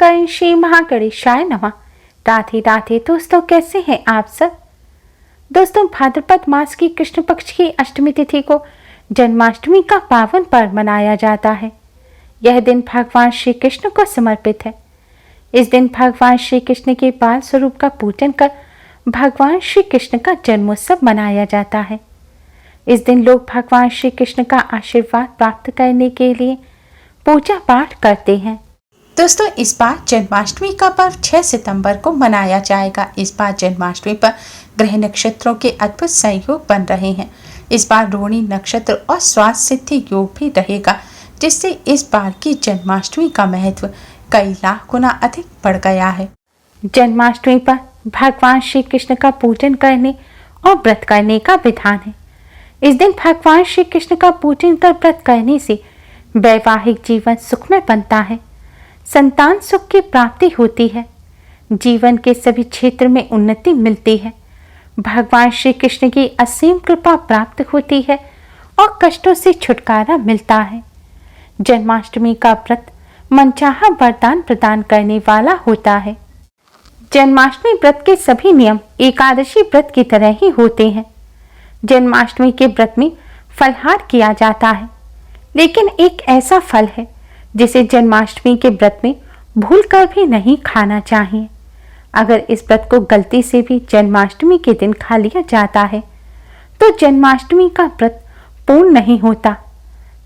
ओम श्री महागणेशाय नमः। राधे राधे दोस्तों, कैसे हैं आप सब। दोस्तों, भाद्रपद मास की कृष्ण पक्ष की अष्टमी तिथि को जन्माष्टमी का पावन पर्व मनाया जाता है। यह दिन भगवान श्री कृष्ण को समर्पित है। इस दिन भगवान श्री कृष्ण के बाल स्वरूप का पूजन कर भगवान श्री कृष्ण का जन्मोत्सव मनाया जाता है। इस दिन लोग भगवान श्री कृष्ण का आशीर्वाद प्राप्त करने के लिए पूजा पाठ करते हैं। दोस्तों, इस बार जन्माष्टमी का पर्व 6 सितंबर को मनाया जाएगा। इस बार जन्माष्टमी पर ग्रह नक्षत्रों के अद्भुत संयोग बन रहे हैं। इस बार रोहिणी नक्षत्र और स्वास्थ्य सिद्धि योग भी रहेगा, जिससे इस बार की जन्माष्टमी का महत्व कई लाख गुना अधिक बढ़ गया है। जन्माष्टमी पर भगवान श्री कृष्ण का पूजन करने और व्रत करने का विधान है। इस दिन भगवान श्री कृष्ण का पूजन कर व्रत करने से वैवाहिक जीवन सुखमय बनता है, संतान सुख की प्राप्ति होती है, जीवन के सभी क्षेत्र में उन्नति मिलती है, भगवान श्री कृष्ण की असीम कृपा प्राप्त होती है और कष्टों से छुटकारा मिलता है। जन्माष्टमी का व्रत मनचाहा वरदान प्रदान करने वाला होता है। जन्माष्टमी व्रत के सभी नियम एकादशी व्रत की तरह ही होते हैं। जन्माष्टमी के व्रत में फलहार किया जाता है, लेकिन एक ऐसा फल है जिसे जन्माष्टमी के व्रत में भूलकर भी नहीं खाना चाहिए। अगर इस व्रत को गलती से भी जन्माष्टमी के दिन खा लिया जाता है तो जन्माष्टमी का व्रत पूर्ण नहीं होता,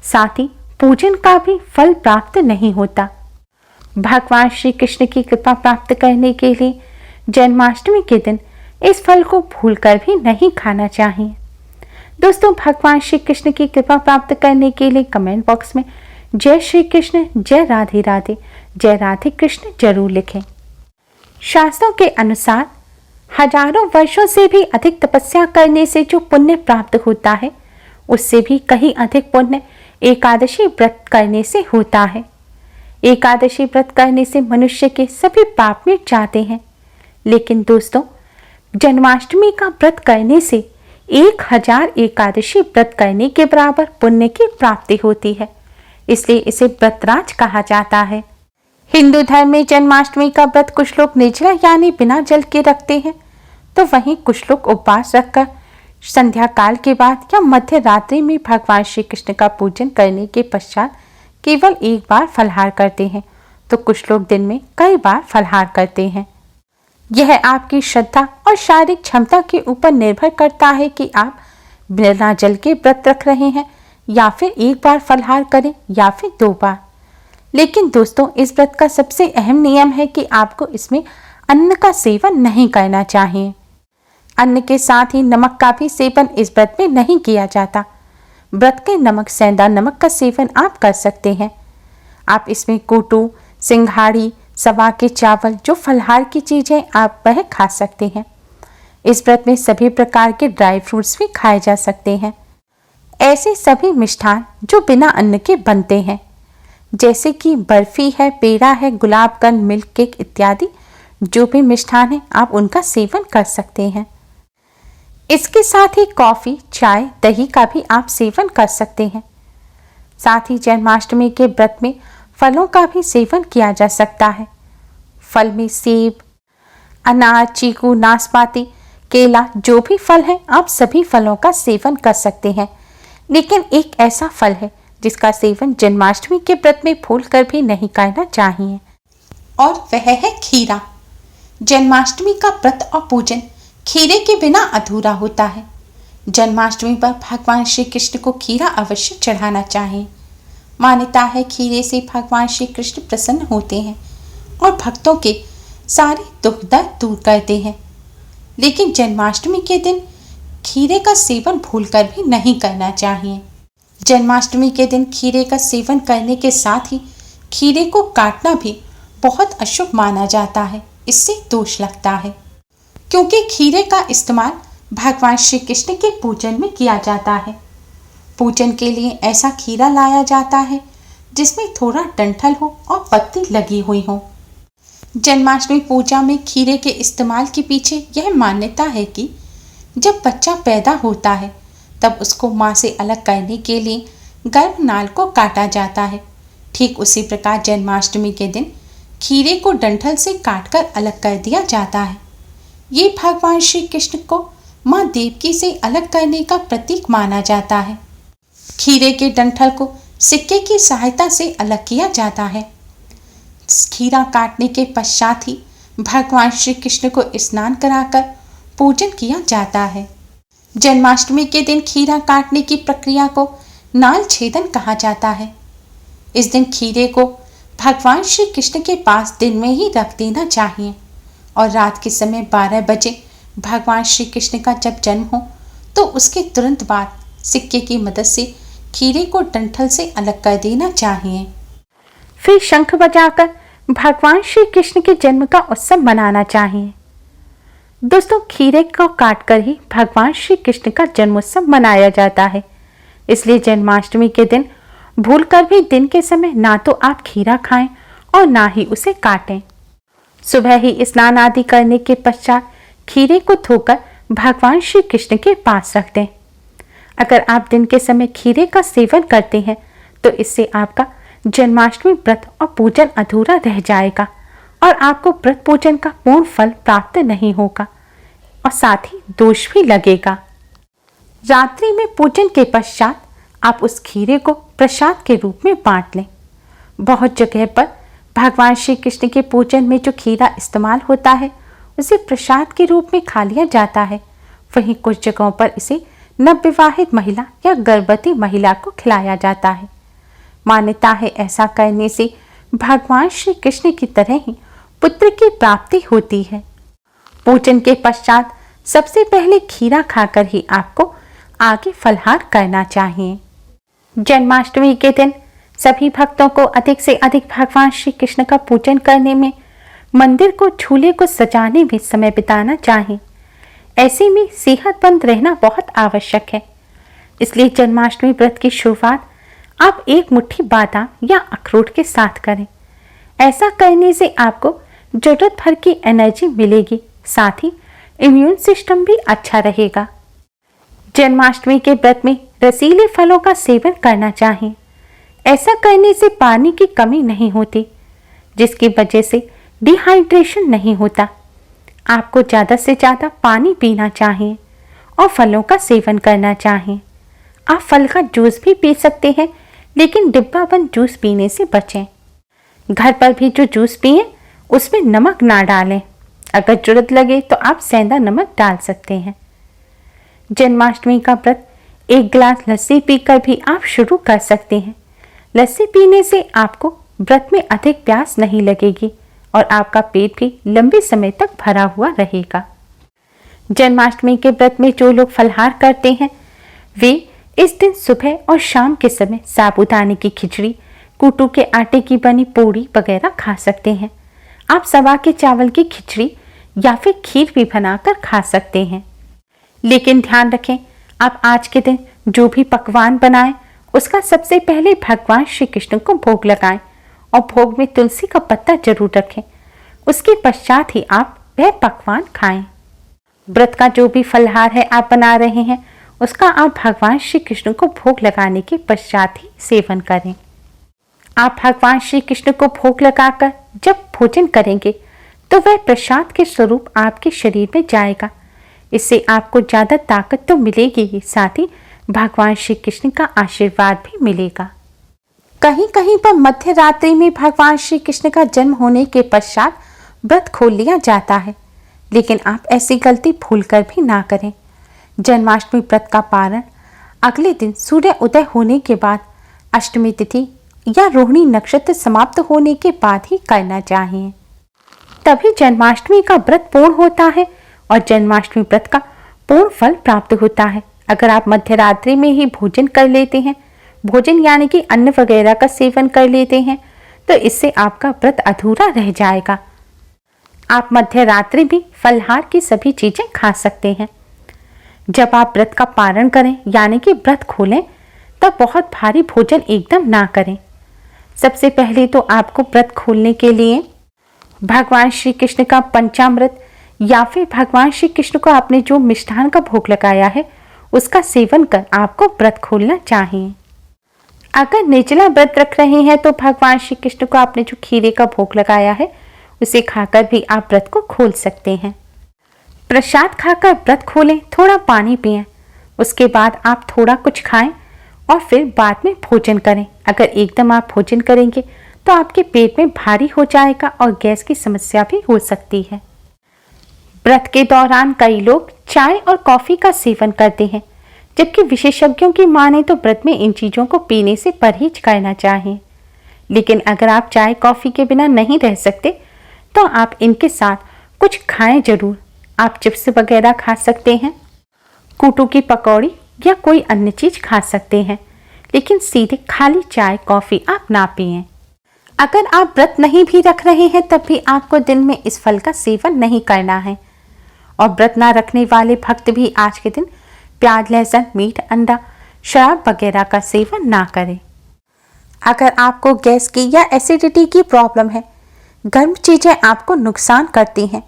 साथ ही पूजन का भी फल प्राप्त नहीं होता। भगवान श्री कृष्ण की कृपा प्राप्त करने के लिए जन्माष्टमी के दिन इस फल को भूलकर भी नहीं खाना चाहिए। दोस्तों, भगवान श्री कृष्ण की कृपा प्राप्त करने के लिए कमेंट बॉक्स में जय श्री कृष्ण, जय राधे राधे, जय राधे कृष्ण जरूर लिखें। शास्त्रों के अनुसार हजारों वर्षों से भी अधिक तपस्या करने से जो पुण्य प्राप्त होता है, उससे भी कहीं अधिक पुण्य एकादशी व्रत करने से होता है। एकादशी व्रत करने से मनुष्य के सभी पाप मिट जाते हैं। लेकिन दोस्तों, जन्माष्टमी का व्रत करने से 1000 एकादशी व्रत करने के बराबर पुण्य की प्राप्ति होती है, इसलिए इसे व्रतराज कहा जाता है। हिंदू धर्म में जन्माष्टमी का व्रत कुछ लोग निर्जला यानी बिना जल के रखते हैं, तो वहीं कुछ लोग उपवास रखकर संध्या काल के बाद या मध्य रात्रि में भगवान श्री कृष्ण का पूजन करने के पश्चात केवल एक बार फलहार करते हैं, तो कुछ लोग दिन में कई बार फलहार करते हैं। यह आपकी श्रद्धा और शारीरिक क्षमता के ऊपर निर्भर करता है कि आप बिना जल के व्रत रख रहे हैं या फिर एक बार फलहार करें या फिर 2 बार। लेकिन दोस्तों, इस व्रत का सबसे अहम नियम है कि आपको इसमें अन्न का सेवन नहीं करना चाहिए। अन्न के साथ ही नमक का भी सेवन इस व्रत में नहीं किया जाता। व्रत के नमक सेंधा नमक का सेवन आप कर सकते हैं। आप इसमें कोटू, सिंघाड़ी, सवा के चावल, जो फलहार की चीजें आप वह खा सकते हैं। इस व्रत में सभी प्रकार के ड्राई फ्रूट्स भी खाए जा सकते हैं। ऐसे सभी मिष्ठान जो बिना अन्न के बनते हैं, जैसे कि बर्फी है, पेड़ा है, गुलाबगंज, मिल्क केक इत्यादि जो भी मिष्ठान है, आप उनका सेवन कर सकते हैं। इसके साथ ही कॉफी, चाय, दही का भी आप सेवन कर सकते हैं। साथ ही जन्माष्टमी के व्रत में फलों का भी सेवन किया जा सकता है। फल में सेब, अनार, चीकू, नाशपाती, केला, जो भी फल है, आप सभी फलों का सेवन कर सकते हैं। लेकिन एक ऐसा फल है जिसका सेवन जन्माष्टमी के व्रत में भूलकर भी नहीं करना चाहिए, और वह है खीरा। जन्माष्टमी का व्रत और पूजन खीरे के बिना अधूरा होता है। जन्माष्टमी पर भगवान श्री कृष्ण को खीरा अवश्य चढ़ाना चाहिए। मान्यता है खीरे से भगवान श्री कृष्ण प्रसन्न होते हैं और भक्तों के सारे दुख दर्द दूर करते हैं। लेकिन जन्माष्टमी के दिन खीरे का सेवन भूलकर भी नहीं करना चाहिए। जन्माष्टमी के दिन खीरे का सेवन करने के साथ ही खीरे को काटना भी बहुत अशुभ माना जाता है। इससे दोष लगता है, क्योंकि खीरे का इस्तेमाल भगवान श्री कृष्ण के पूजन में किया जाता है। पूजन के लिए ऐसा खीरा लाया जाता है जिसमें थोड़ा डंठल हो और पत्ती लगी हुई हो। जन्माष्टमी पूजा में खीरे के इस्तेमाल के पीछे यह मान्यता है कि जब बच्चा पैदा होता है तब उसको माँ से अलग करने के लिए गर्भनाल को काटा जाता है। ठीक उसी प्रकार जन्माष्टमी के दिन खीरे को डंठल से काटकर अलग कर दिया जाता है। ये भगवान श्री कृष्ण को माँ देवकी से अलग करने का प्रतीक माना जाता है। खीरे के डंठल को सिक्के की सहायता से अलग किया जाता है। खीरा काटने के पश्चात ही भगवान श्री कृष्ण को स्नान कराकर पूजन किया जाता है। जन्माष्टमी के दिन खीरा काटने की प्रक्रिया को नाल छेदन कहा जाता है। इस दिन खीरे को भगवान श्री कृष्ण के पास दिन में ही रख देना चाहिए और रात के समय 12 बजे भगवान श्री कृष्ण का जब जन्म हो तो उसके तुरंत बाद सिक्के की मदद से खीरे को डंठल से अलग कर देना चाहिए। फिर शंख बजाकर भगवान श्री कृष्ण के जन्म का उत्सव मनाना चाहिए। दोस्तों, खीरे को काटकर ही भगवान श्री कृष्ण का जन्मोत्सव मनाया जाता है। इसलिए जन्माष्टमी के दिन भूलकर भी दिन के समय ना तो आप खीरा खाएं और ना ही उसे काटें। सुबह ही स्नान आदि करने के पश्चात खीरे को धोकर भगवान श्री कृष्ण के पास रख दें। अगर आप दिन के समय खीरे का सेवन करते हैं तो इससे आपका जन्माष्टमी व्रत और पूजन अधूरा रह जाएगा और आपको व्रत पूजन का पूर्ण फल प्राप्त नहीं होगा और साथ ही दोष भी लगेगा। रात्रि में पूजन के पश्चात आप उस खीरे को प्रसाद के रूप में बांट लें। बहुत जगह पर भगवान श्री कृष्ण के पूजन में जो खीरा इस्तेमाल होता है उसे प्रसाद के रूप में खा लिया जाता है। वहीं कुछ जगहों पर इसे नवविवाहित महिला या गर्भवती महिला को खिलाया जाता है। मान्यता है ऐसा करने से भगवान श्री कृष्ण की तरह ही पुत्र की प्राप्ति होती है। पूजन के पश्चात सबसे पहले खीरा खाकर ही आपको आगे फलहार करना चाहिए। जन्माष्टमी के दिन सभी भक्तों को अधिक से अधिक भगवान श्री कृष्ण का पूजन करने में, मंदिर को झूले को सजाने में समय बिताना चाहिए। ऐसे में सेहतमंद रहना बहुत आवश्यक है। इसलिए जन्माष्टमी व्रत की शुरुआत आप एक मुट्ठी बादाम या अखरोट के साथ करें। ऐसा करने से आपको जरूरत भर की एनर्जी मिलेगी, साथ ही इम्यून सिस्टम भी अच्छा रहेगा। जन्माष्टमी के व्रत में रसीले फलों का सेवन करना चाहिए। ऐसा करने से पानी की कमी नहीं होती, जिसकी वजह से डिहाइड्रेशन नहीं होता। आपको ज़्यादा से ज़्यादा पानी पीना चाहिए और फलों का सेवन करना चाहिए। आप फल का जूस भी पी सकते हैं, लेकिन डिब्बा बंद जूस पीने से बचें। घर पर भी जो जूस पिएं उसमें नमक ना डालें। अगर जरूरत लगे तो आप सेंधा नमक डाल सकते हैं। जन्माष्टमी का व्रत 1 गिलास लस्सी पीकर भी आप शुरू कर सकते हैं। लस्सी पीने से आपको व्रत में अधिक प्यास नहीं लगेगी और आपका पेट भी लंबे समय तक भरा हुआ रहेगा। जन्माष्टमी के व्रत में जो लोग फलहार करते हैं वे इस दिन सुबह और शाम के समय साबूदाने की खिचड़ी, कूटू के आटे की बनी पूड़ी वगैरह खा सकते हैं। आप सवा के चावल की खिचड़ी या फिर खीर भी बनाकर खा सकते हैं। लेकिन ध्यान रखें, आप आज के दिन जो भी पकवान बनाएं उसका सबसे पहले भगवान श्री कृष्ण को भोग लगाएं और भोग में तुलसी का पत्ता जरूर रखें। उसके पश्चात ही आप वह पकवान खाएं। व्रत का जो भी फलहार है आप बना रहे हैं उसका आप भगवान श्री कृष्ण को भोग लगाने के पश्चात ही सेवन करें। आप भगवान श्री कृष्ण को भोग लगाकर जब भोजन करेंगे तो वह प्रसाद के स्वरूप आपके शरीर में जाएगा। इससे आपको ज़्यादा ताकत तो मिलेगी ही, साथ ही भगवान श्री कृष्ण का आशीर्वाद भी मिलेगा। कहीं कहीं पर मध्य रात्रि में भगवान श्री कृष्ण का जन्म होने के पश्चात व्रत खोल लिया जाता है, लेकिन आप ऐसी गलती भूलकर भी ना करें। जन्माष्टमी व्रत का पारण अगले दिन सूर्य उदय होने के बाद, अष्टमी तिथि या रोहिणी नक्षत्र समाप्त होने के बाद ही करना चाहिए। तभी जन्माष्टमी का व्रत पूर्ण होता है और जन्माष्टमी व्रत का पूर्ण फल प्राप्त होता है। अगर आप मध्य रात्रि में ही भोजन कर लेते हैं, भोजन यानी कि अन्न वगैरह का सेवन कर लेते हैं, तो इससे आपका व्रत अधूरा रह जाएगा। आप मध्य रात्रि भी फलहार की सभी चीजें खा सकते हैं। जब आप व्रत का पारण करें यानी कि व्रत खोलें तब बहुत भारी भोजन एकदम ना करें। सबसे पहले तो आपको व्रत खोलने के लिए भगवान श्री कृष्ण का पंचामृत या फिर भगवान श्री कृष्ण को आपने जो मिष्ठान का भोग लगाया है उसका सेवन कर आपको व्रत खोलना चाहिए। अगर निर्जला व्रत रख रहे हैं तो भगवान श्री कृष्ण को आपने जो खीरे का भोग लगाया है उसे खाकर भी आप व्रत को खोल सकते हैं। प्रसाद खाकर व्रत खोलें, थोड़ा पानी पिएं, उसके बाद आप थोड़ा कुछ खाएं और फिर बाद में भोजन करें। अगर एकदम आप भोजन करेंगे तो आपके पेट में भारी हो जाएगा और गैस की समस्या भी हो सकती है। व्रत के दौरान कई लोग चाय और कॉफ़ी का सेवन करते हैं, जबकि विशेषज्ञों की माने तो व्रत में इन चीज़ों को पीने से परहेज करना चाहिए। लेकिन अगर आप चाय कॉफ़ी के बिना नहीं रह सकते तो आप इनके साथ कुछ खाएं जरूर। आप चिप्स वगैरह खा सकते हैं, कूटू की पकौड़ी या कोई अन्य चीज़ खा सकते हैं, लेकिन सीधे खाली चाय कॉफ़ी आप ना पिएं। अगर आप व्रत नहीं भी रख रहे हैं तब भी आपको दिन में इस फल का सेवन नहीं करना है। और व्रत ना रखने वाले भक्त भी आज के दिन प्याज, लहसुन, मीट, अंडा, शराब वगैरह का सेवन ना करें। अगर आपको गैस की या एसिडिटी की प्रॉब्लम है, गर्म चीज़ें आपको नुकसान करती हैं,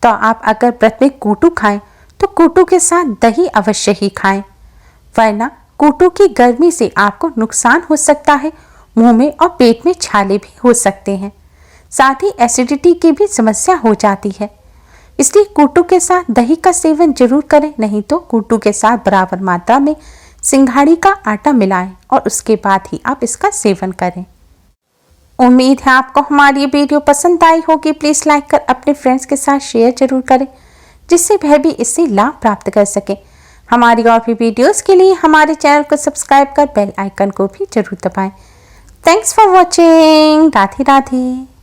तो आप अगर व्रत में कूटू खाएं तो कूटू के साथ दही अवश्य ही खाएं, वरना कूटू की गर्मी से आपको नुकसान हो सकता है, मुंह में और पेट में छाले भी हो सकते हैं, साथ ही एसिडिटी की भी समस्या हो जाती है। इसलिए कूटू के साथ दही का सेवन जरूर करें, नहीं तो कूटू के साथ बराबर मात्रा में सिंघाड़ी का आटा मिलाएं और उसके बाद ही आप इसका सेवन करें। उम्मीद है आपको हमारी ये वीडियो पसंद आई होगी। प्लीज़ लाइक कर अपने फ्रेंड्स के साथ शेयर जरूर करें, जिससे वह भी इससे लाभ प्राप्त कर सके। हमारी और भी वीडियोस के लिए हमारे चैनल को सब्सक्राइब कर बेल आइकन को भी जरूर दबाएं। Thanks for watching. Radhe Radhe.